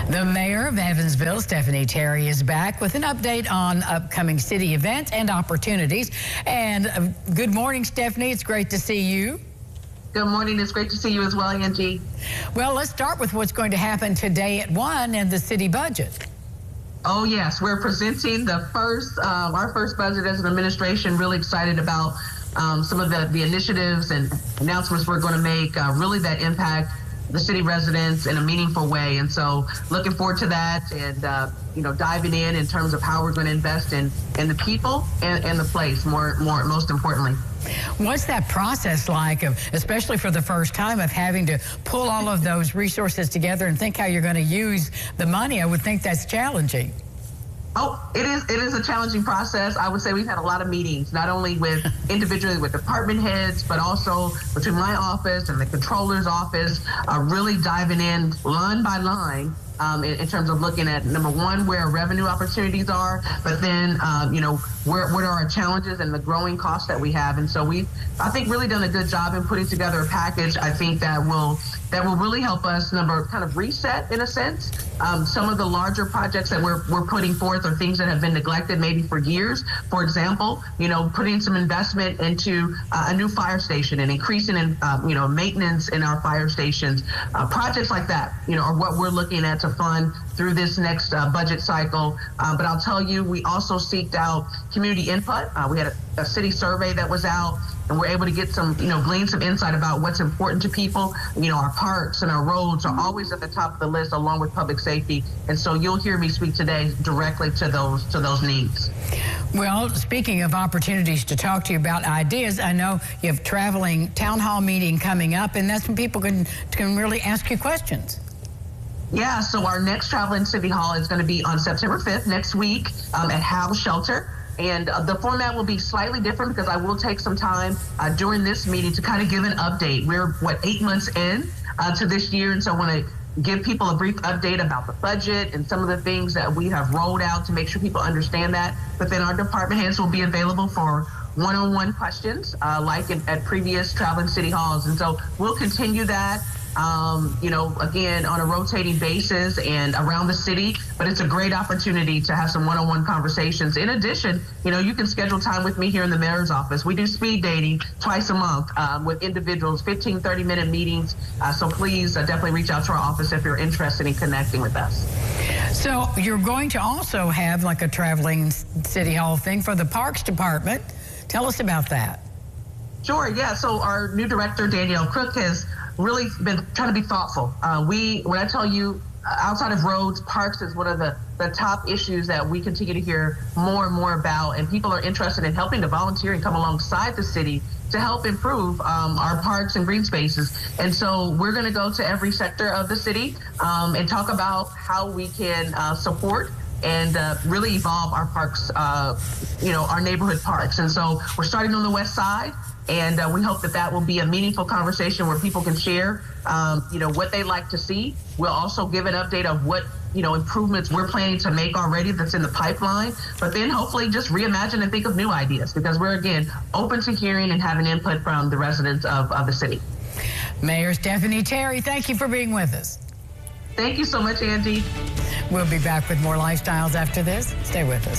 The mayor of Evansville, Stephanie Terry, is back with an update on upcoming city events and opportunities. And good morning, Stephanie. It's great to see you. Good morning. It's great to see you as well, Angie. Well, let's start with what's going to happen today at 1 and the city budget. Oh, yes. We're presenting our first budget as an administration. Really excited about some of the initiatives and announcements we're going to make, really that impact the city residents in a meaningful way. And so looking forward to that and, diving in terms of how we're going to invest in the people and the place, most importantly. What's that process like, especially for the first time, of having to pull all of those resources together and think how you're going to use the money? I would think that's challenging. Oh, it is a challenging process. I would say we've had a lot of meetings, not only with individually with department heads, but also between my office and the controller's office, really diving in line by line in terms of looking at, number one, where revenue opportunities are, but then, what are our challenges and the growing costs that we have. And so we've, I think, really done a good job in putting together a package, I think, that will really help us, kind of reset, in a sense, some of the larger projects that we're putting forth are things that have been neglected maybe for years. For example, putting some investment into a new fire station and increasing in, maintenance in our fire stations. Projects like that, are what we're looking at to fund through this next budget cycle. But I'll tell you, we also seeked out community input. We had a city survey that was out, and we're able to get some, glean some insight about what's important to people. Our parks and our roads are always at the top of the list, along with public safety. And so you'll hear me speak today directly to those needs. Well, speaking of opportunities to talk to you about ideas, I know you have traveling town hall meeting coming up, and that's when people can really ask you questions. Yeah, so our next Traveling City Hall is going to be on September 5th, next week, at Howe Shelter. And the format will be slightly different because I will take some time during this meeting to kind of give an update. We're, 8 months in to this year, and so I want to give people a brief update about the budget and some of the things that we have rolled out to make sure people understand that. But then our department heads will be available for one-on-one questions like at previous Traveling City Halls. And so we'll continue that. Again, on a rotating basis and around the city, but it's a great opportunity to have some one-on-one conversations. In addition, you can schedule time with me here in the mayor's office. We do speed dating twice a month with individuals, 15, 30-minute meetings. So please definitely reach out to our office if you're interested in connecting with us. So you're going to also have like a traveling city hall thing for the Parks Department. Tell us about that. Sure, yeah. So our new director, Danielle Crook, has really been trying to be thoughtful. When I tell you, outside of roads, parks is one of the top issues that we continue to hear more and more about, and people are interested in helping to volunteer and come alongside the city to help improve our parks and green spaces. And so we're going to go to every sector of the city and talk about how we can support and really evolve our parks, our neighborhood parks. And so we're starting on the west side. And we hope that will be a meaningful conversation where people can share, what they like to see. We'll also give an update of what, improvements we're planning to make already that's in the pipeline, but then hopefully just reimagine and think of new ideas because we're, again, open to hearing and having input from the residents of the city. Mayor Stephanie Terry, thank you for being with us. Thank you so much, Angie. We'll be back with more Lifestyles after this. Stay with us.